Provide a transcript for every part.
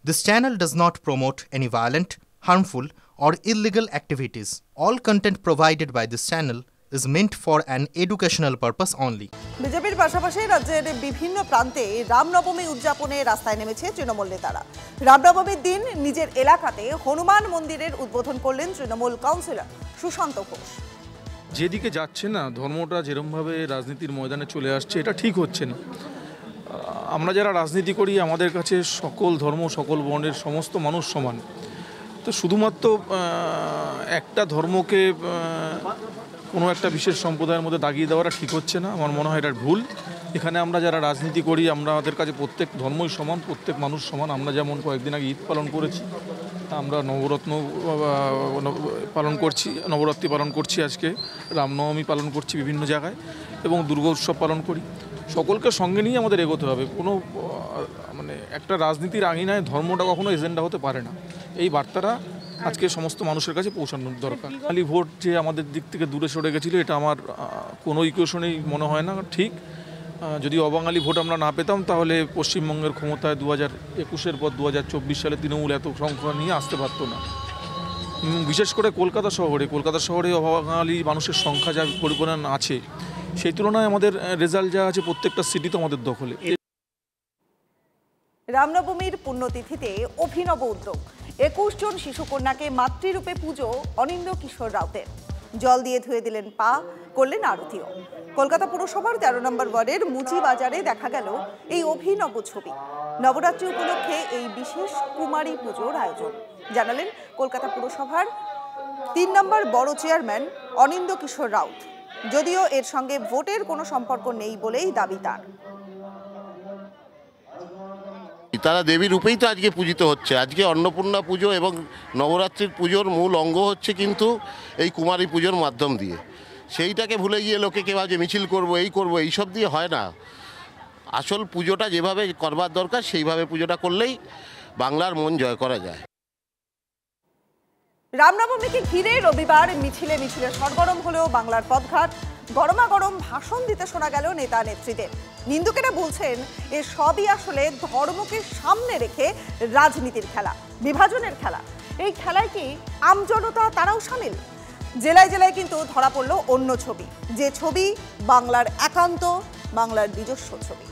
This channel does not promote any violent, harmful, or illegal activities. All content provided by this channel is meant for an educational purpose only. বিজেপির পাশাপাশি রাজ্যের বিভিন্ন প্রান্তে রামনবমী উদযাপনে রাস্তায় নেমেছে তৃণমূল নেতারা। রামনবমীর দিন নিজের এলাকাতে হনুমান মন্দিরের উদ্বোধন করলেন তৃণমূল কাউন্সিলর সুশান্ত ঘোষ। যেদিকে যাচ্ছে না, ধর্মটা যেরকমভাবে রাজনীতির ময়দানে চলে আসছে, এটা ঠিক হচ্ছে না। আমরা যারা রাজনীতি করি, আমাদের কাছে সকল ধর্ম, সকল বর্ণের সমস্ত মানুষ সমান। তো শুধুমাত্র একটা ধর্মকে কোনো একটা বিশেষ সম্প্রদায়ের মধ্যে দাগিয়ে দেওয়াটা ঠিক হচ্ছে না। আমার মনে হয় এটা ভুল। এখানে আমরা যারা রাজনীতি করি, আমাদের কাছে প্রত্যেক ধর্মই সমান, প্রত্যেক মানুষ সমান। আমরা যেমন কয়েকদিন আগে ঈদ পালন করেছি, আমরা নবরাত্রি পালন করছি, আজকে রামনবমী পালন করছি বিভিন্ন জায়গায়, এবং দুর্গোৎসব পালন করি। সকলকে সঙ্গে নিয়ে আমাদের এগোতে হবে। কোনো একটা রাজনীতির আঙিনায় ধর্মটা কখনো এজেন্ডা হতে পারে না। এই বার্তাটা আজকে সমস্ত মানুষের কাছে পৌঁছানোর দরকার। খালি ভোট যে আমাদের দিক থেকে দূরে সরে গেছিলো, এটা আমার কোনো ইকুয়েশনেই মনে হয় না ঠিক। যদি অবাঙালি ভোট আমরা না পেতাম, তাহলে পশ্চিমবঙ্গের ক্ষমতায় 2021-এর পর 2024 সালে তৃণমূল এত সংখ্যা নিয়ে আসতে পারতো না। বিশেষ করে কলকাতা শহরে অবাঙালি মানুষের সংখ্যা যা পরিমাণ আছে, সেই তুলনায় আমাদের রেজাল্ট যা আছে প্রত্যেকটা সিটি তো আমাদের দখলে। রামনবমীর পুণ্যতিথিতে অভিনব উদ্যোগ, 21 জন শিশুকন্যাকে মাতৃরূপে পুজো অনিন্দ কিশোর রাউতের। জল দিয়ে ধুয়ে দিলেন পা, করলেন আরতিও। কলকাতা পুরসভার 13 নম্বর ওয়ার্ডের মুচি বাজারে দেখা গেল এই অভিনব ছবি। নবরাত্রি উপলক্ষে এই বিশেষ কুমারী পুজোর আয়োজন জানালেন কলকাতা পুরসভার 3 নম্বর বড় চেয়ারম্যান অনিন্দ কিশোর রাউত। যদিও এর সঙ্গে ভোটের কোনো সম্পর্ক নেই বলেই দাবি তার। তারা দেবী রূপেই তো আজকে পূজিত হচ্ছে। আজকে অন্নপূর্ণা পুজো এবং নবরাত্রির পুজোর মূল অঙ্গ হচ্ছে কিন্তু এই কুমারী পুজোর মাধ্যম দিয়ে। সেইটাকে ভুলে গিয়ে লোকে কেউ যে মিছিল করবো, এইসব দিয়ে হয় না। আসল পুজোটা যেভাবে করবার দরকার সেইভাবে পুজোটা করলেই বাংলার মন জয় করা যায়। রামনবমীকে ঘিরে রবিবার মিছিলে সরগরম হলেও বাংলার পথঘাট। গরমাগরম ভাষণ দিতে শোনা গেল নেতা নেত্রীদের। নিন্দুকেরা বলছেন এ সবই আসলে ধর্মকে সামনে রেখে রাজনীতির খেলা, বিভাজনের খেলা। এই খেলায় কি আমজনতা তারাও সামিল? জেলায় জেলায় কিন্তু ধরা পড়ল অন্য ছবি, যে ছবি বাংলার একান্ত, বাংলার নিজস্ব ছবি।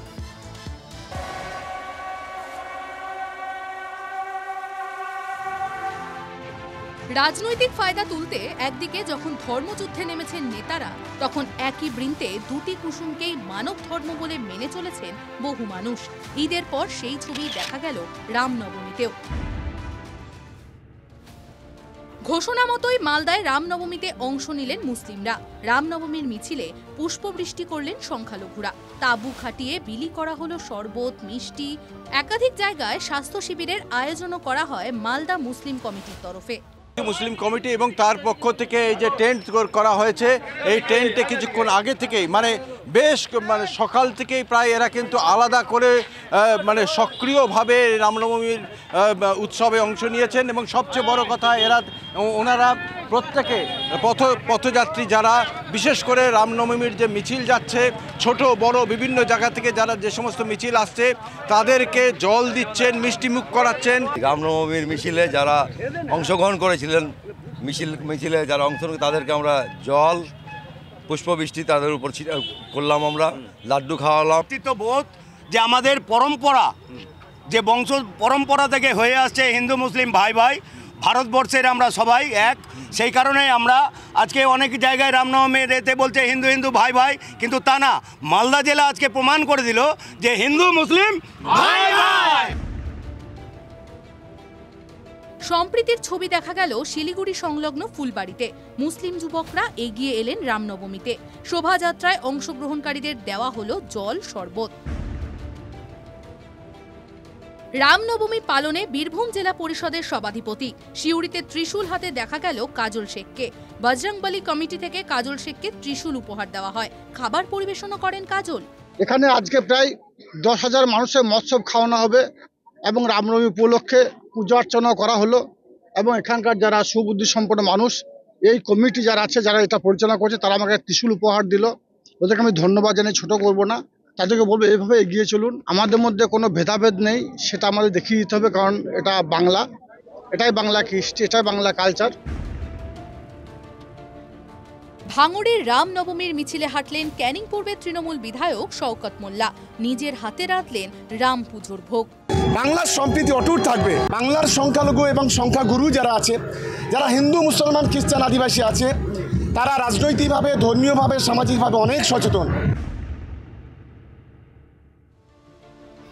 রাজনৈতিক ফায়দা তুলতে একদিকে যখন ধর্মযুদ্ধে নেমেছেন নেতারা, তখন একই বৃন্তে দুটি কুসুমকেই মানব ধর্ম বলে মেনে চলেছেন বহু মানুষ। ঈদের পর সেই ছবি দেখা গেল রামনবমীতেও। ঘোষণা মতোই মালদায় রামনবমীতে অংশ নিলেন মুসলিমরা। রামনবমীর মিছিলে পুষ্পবৃষ্টি করলেন সংখ্যালঘুরা। তাঁবু খাটিয়ে বিলি করা হলো শরবত, মিষ্টি। একাধিক জায়গায় স্বাস্থ্য শিবিরের আয়োজনও করা হয় মালদা মুসলিম কমিটির তরফে। মুসলিম কমিটি এবং তার পক্ষ থেকে এই যে টেন্ট করা হয়েছে, এই টেন্টে কিছুক্ষণ আগে থেকেই বেশ সকাল থেকেই প্রায় এরা কিন্তু আলাদা করে সক্রিয়ভাবে রামনবমীর উৎসবে অংশ নিয়েছেন। এবং সবচেয়ে বড় কথা, ওনারা প্রত্যেকে পথযাত্রী যারা, বিশেষ করে রামনবমীর যে মিছিল যাচ্ছে, ছোট বড় বিভিন্ন জায়গা থেকে যারা যে সমস্ত মিছিল আসছে, তাদেরকে জল দিচ্ছেন, মিষ্টিমুখ করাচ্ছেন। রামনবমীর মিছিলে যারা অংশগ্রহণ করেছিলেন, মিছিলে যারা অংশগ্রহণ, তাদেরকে আমরা জল, পুষ্পবৃষ্টি তাদের উপর করলাম, আমরা লাড্ডু খাওয়ালাম। বোধ যে আমাদের পরম্পরা, যে বংশ পরম্পরা থেকে হয়ে আসছে হিন্দু মুসলিম ভাই ভাই, ভারতবর্ষের আমরা সবাই এক। সেই কারণে আমরা আজকে অনেক জায়গায় রামনবমীর এতে বলছে হিন্দু হিন্দু ভাই ভাই, কিন্তু তা না। মালদা জেলা আজকে প্রমাণ করে দিল যে হিন্দু মুসলিম ভাই ভাই। সম্প্রীতির ছবি দেখা গেল শিলিগুড়ি সংলগ্ন ফুলবাড়িতে। মুসলিম যুবকরা এগিয়ে এলেন রামনবমীতে। শোভাযাত্রায় অংশগ্রহণকারীদের দেওয়া হলো জল, শরবত। রামনবমী পালনে বীরভূম জেলা পরিষদের সভাধিপতি। সিউড়িতে ত্রিশূল হাতে দেখা গেল কাজল শেখকে। বজরংবলী কমিটি থেকে কাজল শেখকে ত্রিশূল উপহার দেওয়া হয়। খাবার পরিবেশনও করেন কাজল। এখানে আজকে প্রায় 10,000 মানুষের মৎস্য খাওয়ানো হবে এবং রামনবমী উপলক্ষে পূজা অর্চনা করা হলো। এবং এখানকার যারা সুবুদ্ধি সম্পন্ন মানুষ, এই কমিটি যারা আছে, যারা এটা পরিচালনা করছে, তারা আমাকে ত্রিশূল উপহার দিল। ওদেরকে আমি ধন্যবাদ জানাই, ছোট করব না। তাদেরকে বলবো এইভাবে এগিয়ে চলুন, আমাদের মধ্যে কোনো ভেদাভেদ নেই, সেটা আমাদের দেখিয়ে দিতে হবে, কারণ এটা বাংলা, এটাই বাংলা কৃষ্টি, এটাই বাংলা কালচার। ভাঙড়ের রামনবমীর মিছিলে হাঁটলেন ক্যানিং পূর্বের তৃণমূল বিধায়ক শওকত মোল্লা। নিজের হাতে রাঁধলেন রাম পুজোর ভোগ। বাংলার সম্প্রীতি অটুট থাকবে। বাংলার সংখ্যালঘু এবং সংখ্যাগুরু যারা আছে, যারা হিন্দু, মুসলমান, খ্রিস্টান, আদিবাসী আছে, তারা রাজনৈতিকভাবে, ধর্মীয়ভাবে, সামাজিকভাবে অনেক সচেতন।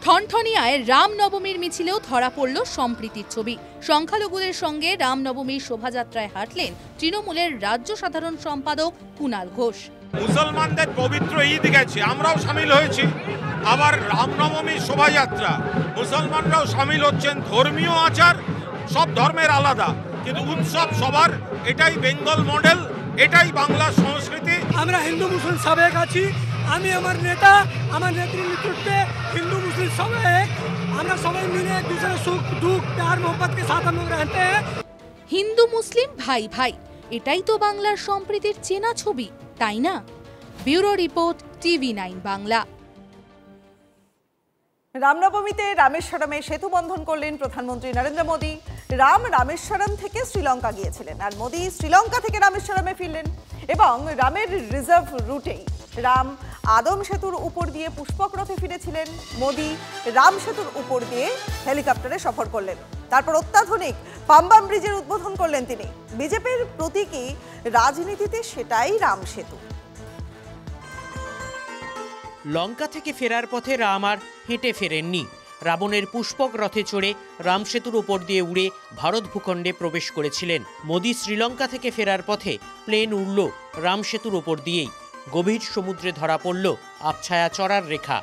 ঠনঠনিয়ায় রামনবমীর মিছিলেও ধরা পড়ল সম্প্রীতির ছবি। সংখ্যালঘুদের সঙ্গে রামনবমীর শোভাযাত্রায় হাঁটলেন তৃণমূলের রাজ্য সাধারণ সম্পাদক কুণাল ঘোষ। মুসলমানদের পবিত্র ঈদ গেছে, আমরাও সামিল হয়েছি। আবার রামনবমীর শোভাযাত্রা, মুসলমানরাও সামিল হচ্ছেন। ধর্মীয় আচার সব ধর্মের আলাদা, কিন্তু উৎসব সবার। এটাই বেঙ্গল মডেল, এটাই বাংলার সংস্কৃতি। আমরা হিন্দু মুসলিম সবাই আছি। আমি আমার নেতা, আমার নেত্রীর নেতৃত্বে হিন্দু মুসলিম সবাই এক। আমরা সবাই মিলে এক दूसरे সুখ দুঃখ প্যার मोहब्बत के साथ हम लोग रहते हैं। হিন্দু মুসলিম ভাই ভাই, এটাই তো বাংলার সম্প্রীতির চেনা ছবি, তাই না? Bureau report, TV9 Bangla. রামনবমীতে রামেশ্বরমে সেতু বন্ধন করলেন প্রধানমন্ত্রী নরেন্দ্র মোদী। রামেশ্বরম থেকে শ্রীলঙ্কা গিয়েছিলেন, আর মোদী শ্রীলঙ্কা থেকে রামেশ্বরমে ফিরলেন। এবং রামের রিজার্ভ রুটেই রাম আদম সেতুর উপর দিয়ে পুষ্পক রথে ফিরেছিলেন। মোদী রাম সেতুর উপর দিয়ে হেলিকপ্টারে সফর করলেন। তারপর অত্যাধুনিক পাম্বাম ব্রিজের উদ্বোধন করলেন তিনি। বিজেপির প্রতীকী রাজনীতিতে সেটাই রাম সেতু। লঙ্কা থেকে ফেরার পথে রাম আর হেঁটে ফেরেননি। রাবণের পুষ্পক রথে চড়ে রাম সেতুর উপর দিয়ে উড়ে ভারত ভূখণ্ডে প্রবেশ করেছিলেন। মোদী শ্রীলঙ্কা থেকে ফেরার পথে প্লেন উড়ল রাম সেতুর উপর দিয়েই। গভীর সমুদ্রে ধরা পড়ল আবছায়া চড়ার রেখা।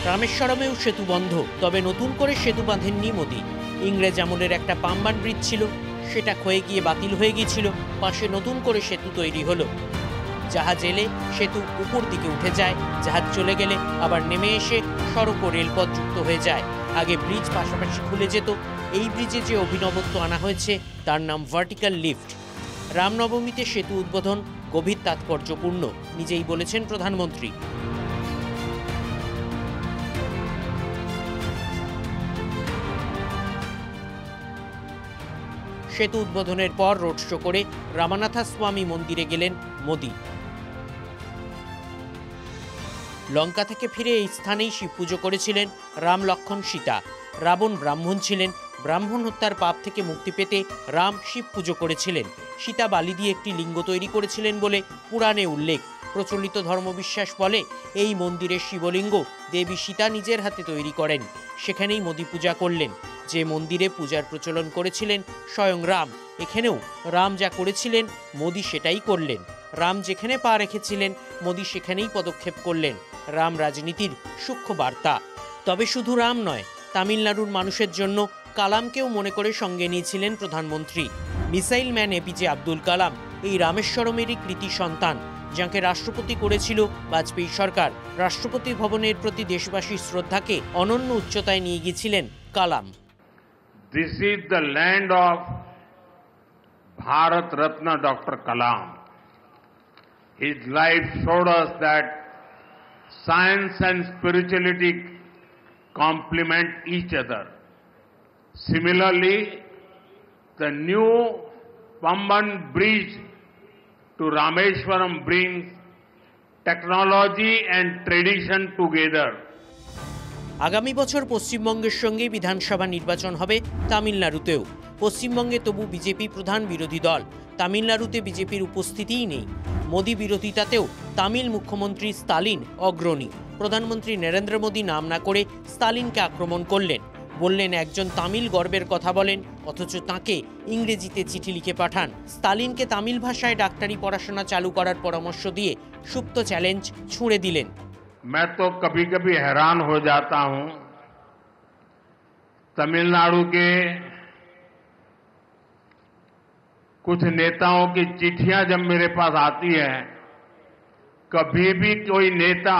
রামেশ্বরমেও সেতু বন্ধ, তবে নতুন করে সেতু বাঁধেননি মোদী। ইংরেজ আমলের একটা পাম্বান ব্রিজ ছিল, সেটা ক্ষয়ে গিয়ে বাতিল হয়ে গিয়েছিল। পাশে নতুন করে সেতু তৈরি হলো। জাহাজ এলে সেতু উপর দিকে উঠে যায়, জাহাজ চলে গেলে আবার নেমে এসে সড়ক ও রেলপথ যুক্ত হয়ে যায়। আগে ব্রিজ পাশাপাশি খুলে যেত। এই ব্রিজে যে অভিনবত্ব আনা হয়েছে তার নাম ভার্টিক্যাল লিফট। রামনবমীতে সেতু উদ্বোধন গভীর তাৎপর্যপূর্ণ, নিজেই বলেছেন প্রধানমন্ত্রী। সেতু উদ্বোধনের পর রোড শো করে রামানাথস্বামী মন্দিরে গেলেন মোদী। লঙ্কা থেকে ফিরে এই স্থানেই শিব পুজো করেছিলেন রাম, লক্ষ্মণ, সীতা। রাবণ ব্রাহ্মণ ছিলেন, ব্রাহ্মণ হত্যার পাপ থেকে মুক্তি পেতে রাম শিব পুজো করেছিলেন। সীতা বালি দিয়ে একটি লিঙ্গ তৈরি করেছিলেন বলে পুরাণে উল্লেখ। প্রচলিত ধর্মবিশ্বাস বলে এই মন্দিরের শিবলিঙ্গ দেবী সীতা নিজের হাতে তৈরি করেন। সেখানেই মোদী পূজা করলেন। যে মন্দিরে পূজার প্রচলন করেছিলেন স্বয়ং রাম, এখানেও রাম যা করেছিলেন মোদী সেটাই করলেন। রাম যেখানে পা রেখেছিলেন মোদী সেখানেই পদক্ষেপ করলেন। রাম রাজনীতির সূক্ষ্ম বার্তা। তবে শুধু রাম নয়, তামিলনাড়ুর মানুষের জন্য কালামকেও মনে করে সঙ্গে নিয়েছিলেন প্রধানমন্ত্রী। Missile man APJ Abdul Kalam এই রামেশ্বরমেরই কৃতি সন্তান, যাকে রাষ্ট্রপতি করেছিল বাজপেয়ী সরকার। রাষ্ট্রপতি ভবনের প্রতি দেশবাসীর শ্রদ্ধাকে অনন্য উচ্চতায় নিয়ে গিয়েছিলেন কালাম। This is the land of Bharat Ratna Dr. Kalam. His life showed us that science and spirituality complement each other. Similarly, the new Pamban Bridge to Rameshwaram brings technology and tradition together. আগামী বছর পশ্চিমবঙ্গের সঙ্গে বিধানসভা নির্বাচন হবে তামিলনাড়ুতেও। পশ্চিমবঙ্গে তবু BJP প্রধান বিরোধী দল, তামিলনাড়ুতে বিজেপির উপস্থিতিই নেই। মোদী বিরোধিতাতেও তামিল মুখ্যমন্ত্রী স্তালিন অগ্রণী। প্রধানমন্ত্রী নরেন্দ্র মোদী নাম না করে স্তালিনকে আক্রমণ করলেন। বললেন একজন তামিল গর্বের কথা বলেন, অথচ তাঁকে ইংরেজিতে চিঠি লিখে পাঠান। স্তালিনকে তামিল ভাষায় ডাক্তারি পড়াশোনা চালু করার পরামর্শ দিয়ে সুপ্ত চ্যালেঞ্জ ছুঁড়ে দিলেন। मैं तो कभी कभी हैरान हो जाता हूं, तमिलनाडु के कुछ नेताओं की चिट्ठियां जब मेरे पास आती है, कभी भी कोई नेता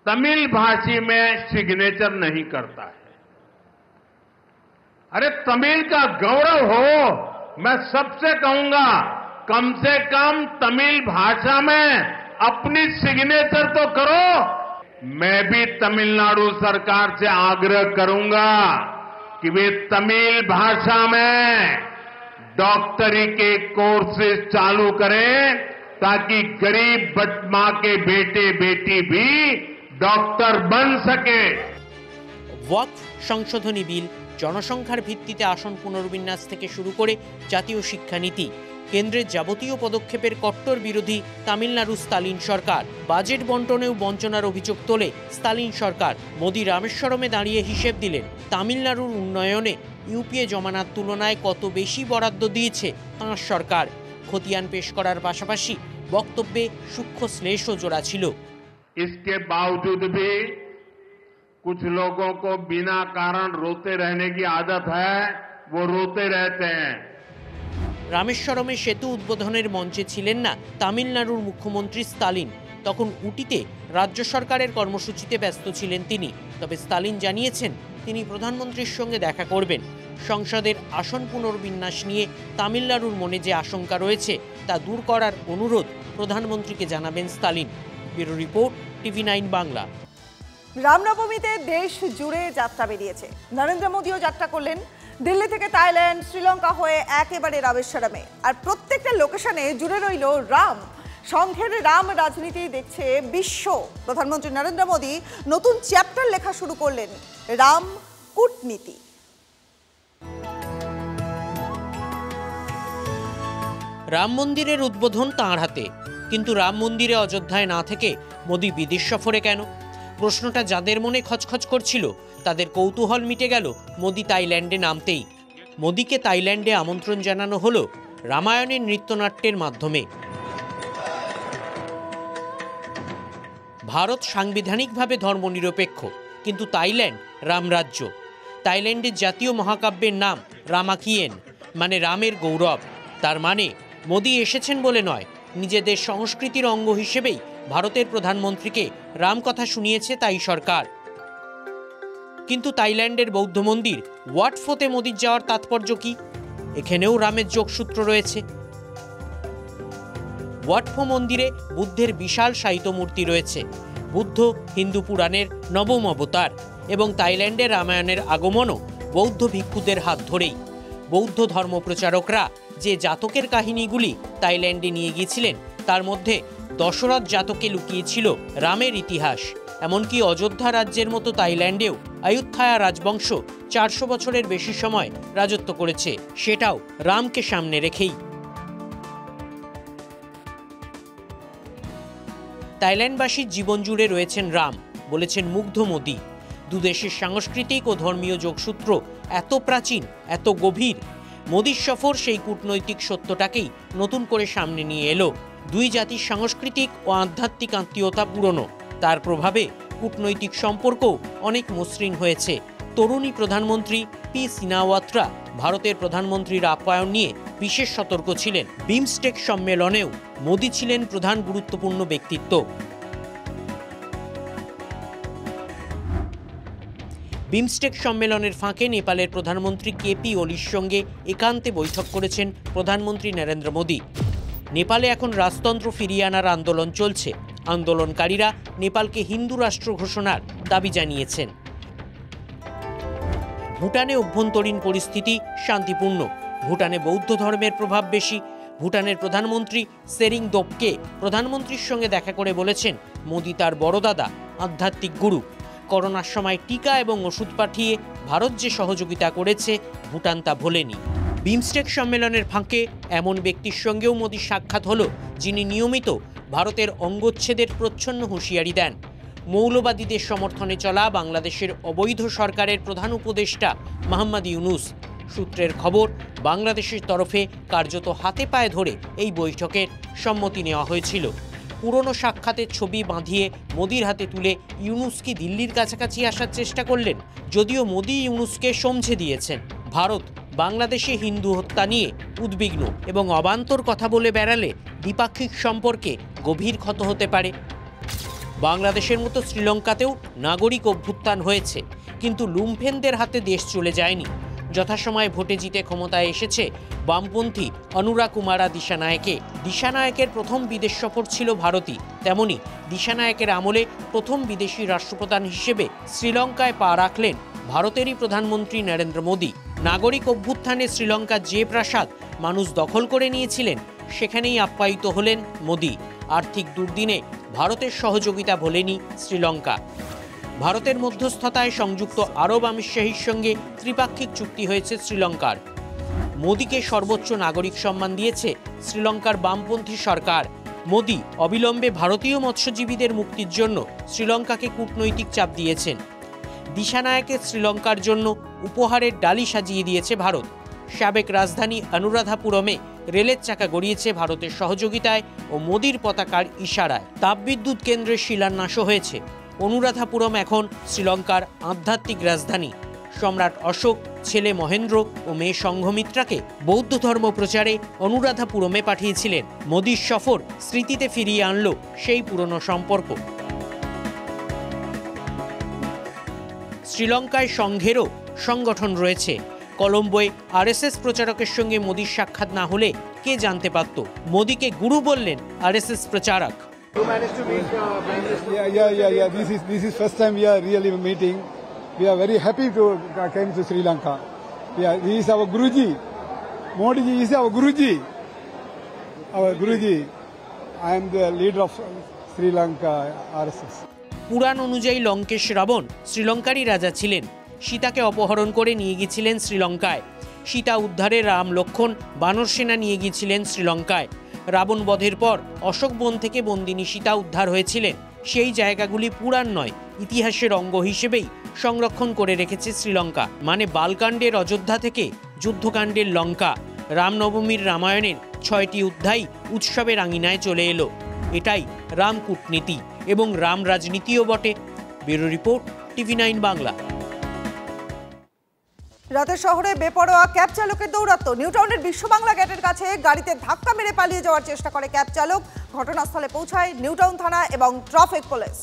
तमिल भाषी में सिग्नेचर नहीं करता है। अरे तमिल का गौरव हो, मैं सबसे कहूंगा कम से कम तमिल भाषा में अपनी सिग्नेचर तो करो। मैं भी तमिलनाडु सरकार से आग्रह करूंगा कि वे तमिल भाषा में डॉक्टरी के कोर्सेज चालू करें ताकि गरीब मां के बेटे बेटी भी डॉक्टर बन सके। ওয়াকফ সংশোধনী বিল, জনসংখ্যার ভিত্তিতে আসন পুনর্বিন্যাস থেকে শুরু করে জাতীয় শিক্ষানীতি, কেন্দ্রের যাবতীয় পদক্ষেপের কট্টর বিরোধী তামিলনাড়ু স্তালিন সরকার। বাজেট বন্টনেও বঞ্চনার অভিযোগ তোলে স্তালিন সরকার। মোদি রামেশ্বরমে দাঁড়িয়ে হিসেব দিলেন তামিলনাড়ুর উন্নয়নে ইউপিএ জমানার তুলনায় কত বেশি বরাদ্দ দিয়েছে তাঁর সরকার। খতিয়ান পেশ করার পাশাপাশি বক্তব্যে সূক্ষ্ম শ্লেষও জোড়া ছিল। इसके बावजूद भी कुछ लोगों को बिना कारण रोते रहने की आदत है, वो रोते रहते हैं। রামেশ্বরমে সেতু উদ্বোধনের মঞ্চে ছিলেন না তামিলনাড়ুর মুখ্যমন্ত্রী স্তালিন। তখন উটিতে রাজ্য সরকারের কর্মসূচিতে ব্যস্ত ছিলেন তিনি। তবে স্তালিন জানিয়েছেন তিনি প্রধানমন্ত্রীর সঙ্গে দেখা করবেন। সংসদের আসন পুনর্বিন্যাস নিয়ে তামিলনাড়ুর মনে যে আশঙ্কা রয়েছে তা দূর করার অনুরোধ প্রধানমন্ত্রীকে জানাবেন Stalin. Bureau report, TV9 Bangla. রামনবমীতে দেশ জুড়ে যাত্রা বেরিয়েছে। নরেন্দ্র মোদীও যাত্রা করলেন দিল্লি থেকে থাইল্যান্ড, শ্রীলঙ্কা হয়ে একেবারে রামেশ্বরমে। আর প্রত্যেকটা লোকেশনে জুড়ে রইল রাম। সংঘের রাম রাজনীতি দেখছে বিশ্ব। প্রধানমন্ত্রী নরেন্দ্র মোদী নতুন চ্যাপ্টার লেখা শুরু করলেন, রাম কূটনীতি। রাম মন্দিরের উদ্বোধন তাঁর হাতে, কিন্তু রাম মন্দিরে অযোধ্যায় না থেকে মোদী বিদেশ সফরে কেন? প্রশ্নটা যাদের মনে খচখচ করছিল তাদের কৌতূহল মিটে গেল মোদী থাইল্যান্ডে নামতেই। মোদীকে থাইল্যান্ডে আমন্ত্রণ জানানো হলো রামায়ণের নৃত্যনাট্যের মাধ্যমে। ভারত সাংবিধানিকভাবে ধর্মনিরপেক্ষ, কিন্তু থাইল্যান্ড রামরাজ্য। থাইল্যান্ডের জাতীয় মহাকাব্যের নাম রামাকিয়েন, মানে রামের গৌরব। তার মানে মোদী এসেছেন বলে নয়, নিজেদের সংস্কৃতির অঙ্গ হিসেবেই ভারতের প্রধানমন্ত্রীকে রামকথা শুনিয়েছে তাই সরকার। কিন্তু থাইল্যান্ডের বৌদ্ধ মন্দির ওয়াট ফোতে মোদীর যাওয়ার তাৎপর্য কি? এখানেও রামের যোগসূত্র রয়েছে। ওয়াট ফো মন্দিরে বুদ্ধের বিশাল শায়িত মূর্তি রয়েছে। বুদ্ধ হিন্দু পুরাণের নবম অবতার, এবং থাইল্যান্ডে রামায়ণের আগমনও বৌদ্ধ ভিক্ষুদের হাত ধরেই। বৌদ্ধ ধর্মপ্রচারকরা যে জাতকের কাহিনীগুলি থাইল্যান্ডে নিয়ে গিয়েছিলেন তার মধ্যে দশরথ জাতকে লুকিয়েছিল রামের ইতিহাস। এমনকি অযোধ্যা রাজ্যের মতো থাইল্যান্ডেও অয়োধ্যায়া রাজবংশ 400 বছরের বেশি সময় রাজত্ব করেছে, সেটাও রামকে সামনে রেখেই। থাইল্যান্ডবাসীর জীবন জুড়ে রয়েছেন রাম, বলেছেন মুগ্ধ মোদী। দুদেশের সাংস্কৃতিক ও ধর্মীয় যোগসূত্র এত প্রাচীন, এত গভীর। মোদীর সফর সেই কূটনৈতিক সত্যটাকেই নতুন করে সামনে নিয়ে এলো। দুই জাতির সাংস্কৃতিক ও আধ্যাত্মিক আত্মীয়তা পুরনো, তার প্রভাবে কূটনৈতিক সম্পর্কও অনেক মসৃণ হয়েছে। তরুণী প্রধানমন্ত্রী পি সিনাওয়াত্রা ভারতের প্রধানমন্ত্রীর আপ্যায়ন নিয়ে বিশেষ সতর্ক ছিলেন। বিমস্টেক সম্মেলনেও মোদী ছিলেন প্রধান গুরুত্বপূর্ণ ব্যক্তিত্ব। বিমস্টেক সম্মেলনের ফাঁকে নেপালের প্রধানমন্ত্রী কেপি ওলির সঙ্গে একান্তে বৈঠক করেছেন প্রধানমন্ত্রী নরেন্দ্র মোদী। নেপালে এখন রাজতন্ত্র ফিরিয়ে আনার আন্দোলন চলছে। আন্দোলনকারীরা নেপালকে হিন্দু রাষ্ট্র ঘোষণার দাবি জানিয়েছেন। ভুটানে অভ্যন্তরীণ পরিস্থিতি শান্তিপূর্ণ। ভুটানে বৌদ্ধ ধর্মের প্রভাব বেশি। ভুটানের প্রধানমন্ত্রী সেরিং দোপকে প্রধানমন্ত্রীর সঙ্গে দেখা করে বলেছেন মোদী তার বড় দাদা, আধ্যাত্মিক গুরু। করোনার সময় টিকা এবং ওষুধ পাঠিয়ে ভারত যে সহযোগিতা করেছে ভুটান তা ভোলেনি। বিমস্টেক সম্মেলনের ফাঁকে এমন ব্যক্তির সঙ্গেও মোদীর সাক্ষাৎ হলো যিনি নিয়মিত ভারতের অঙ্গচ্ছেদের প্রচ্ছন্ন হুঁশিয়ারি দেন। মৌলবাদীদের সমর্থনে চলা বাংলাদেশের অবৈধ সরকারের প্রধান উপদেষ্টা মোহাম্মদ ইউনুস। সূত্রের খবর, বাংলাদেশের তরফে কার্যত হাতে পায়ে ধরে এই বৈঠকের সম্মতি নেওয়া হয়েছিল। পুরনো সাক্ষাতের ছবি বাঁধিয়ে মোদীর হাতে তুলে ইউনুস কি দিল্লির কাছাকাছি আসার চেষ্টা করলেন? যদিও মোদী ইউনুসকে সমঝে দিয়েছেন। ভারত বাংলাদেশে হিন্দু হত্যা নিয়ে উদ্বিগ্ন এবং অবান্তর কথা বলে বেড়ালে দ্বিপাক্ষিক সম্পর্কে গভীর ক্ষত হতে পারে। বাংলাদেশের মতো শ্রীলঙ্কাতেও নাগরিক অভ্যুত্থান হয়েছে, কিন্তু লুম্ফেনদের হাতে দেশ চলে যায়নি। যথাসময়ে ভোটে জিতে ক্ষমতায় এসেছে বামপন্থী অনুরা কুমারা দিশানায়কে। দিশানায়কের প্রথম বিদেশ সফর ছিল ভারতই। তেমনি দিশানায়কের আমলে প্রথম বিদেশি রাষ্ট্রপ্রধান হিসেবে শ্রীলঙ্কায় পা রাখলেন ভারতেরই প্রধানমন্ত্রী নরেন্দ্র মোদী। নাগরিক অভ্যুত্থানে শ্রীলঙ্কার যে প্রাসাদ মানুষ দখল করে নিয়েছিলেন সেখানেই আপ্যায়িত হলেন মোদী। আর্থিক দুর্দিনে ভারতের সহযোগিতা ভোলেনি শ্রীলঙ্কা। ভারতের মধ্যস্থতায় সংযুক্ত আরব আমিরশাহীর সঙ্গে ত্রিপাক্ষিক চুক্তি হয়েছে শ্রীলঙ্কার। মোদীকে সর্বোচ্চ নাগরিক সম্মান দিয়েছে শ্রীলঙ্কার বামপন্থী সরকার। মোদী অবিলম্বে ভারতীয় মৎস্যজীবীদের মুক্তির জন্য শ্রীলঙ্কাকে কূটনৈতিক চাপ দিয়েছেন। দিশানায়কের শ্রীলঙ্কার জন্য উপহারের ডালি সাজিয়ে দিয়েছে ভারত। সাবেক রাজধানী অনুরাধাপুরমে রেলের চাকা গড়িয়েছে ভারতের সহযোগিতায় ও মোদীর পতাকার ইশারায়। তাপবিদ্যুৎ কেন্দ্রের শিলান্যাসও হয়েছে। অনুরাধাপুরম এখন শ্রীলঙ্কার আধ্যাত্মিক রাজধানী। সম্রাট অশোক ছেলে মহেন্দ্র ও মেয়ে সংঘমিত্রাকে বৌদ্ধ ধর্ম প্রচারে অনুরাধাপুরমে পাঠিয়েছিলেন। মোদীর সফর স্মৃতিতে ফিরিয়ে আনল সেই পুরনো সম্পর্ক। শ্রীলঙ্কায় সংঘেরও সংগঠন রয়েছে। কলম্বোয় আরএসএস প্রচারকের সঙ্গে মোদীর সাক্ষাৎ না হলে কে জানতে পারত? মোদীকে গুরু বললেন আরএসএস প্রচারক। You managed to meet Prime Minister? Yeah. This is first time we are really meeting. We are very happy to come to Sri Lanka. Yeah, he is our Guruji. Modi ji is our Guruji. Our Guruji. I am the leader of Sri Lanka RSS. পুরাণ অনুযায়ী লঙ্কেশ রাবণ শ্রীলঙ্কারই রাজা ছিলেন। সীতাকে অপহরণ করে নিয়ে গিয়েছিলেন শ্রীলঙ্কায়। সীতা উদ্ধারে রাম লক্ষ্মণ বানর সেনা নিয়ে গিয়েছিলেন শ্রীলঙ্কায়। রাবণ বধের পর অশোক বন থেকে বন্দিনী সীতা উদ্ধার হয়েছিলেন। সেই জায়গাগুলি পুরাণ নয়, ইতিহাসের অঙ্গ হিসেবেই সংরক্ষণ করে রেখেছে শ্রীলঙ্কা। মানে বালকাণ্ডের অযোধ্যা থেকে যুদ্ধকাণ্ডের লঙ্কা। রামনবমীর রামায়ণের 6টি অধ্যায় উৎসবের আঙিনায় চলে এলো। এটাই রাম কূটনীতি এবং রাম রাজনীতিও বটে। Bureau report, TV9 Bangla. রাতে শহরে বেপরোয়া ক্যাব চালকের দৌরাত্ম্য। নিউটাউনের বিশ্ববাংলা গেটের কাছে গাড়িতে ধাক্কা মেরে পালিয়ে যাওয়ার চেষ্টা করে ক্যাব চালক। ঘটনাস্থলে পৌঁছায় নিউটাউন থানা এবং ট্রাফিক পুলিশ।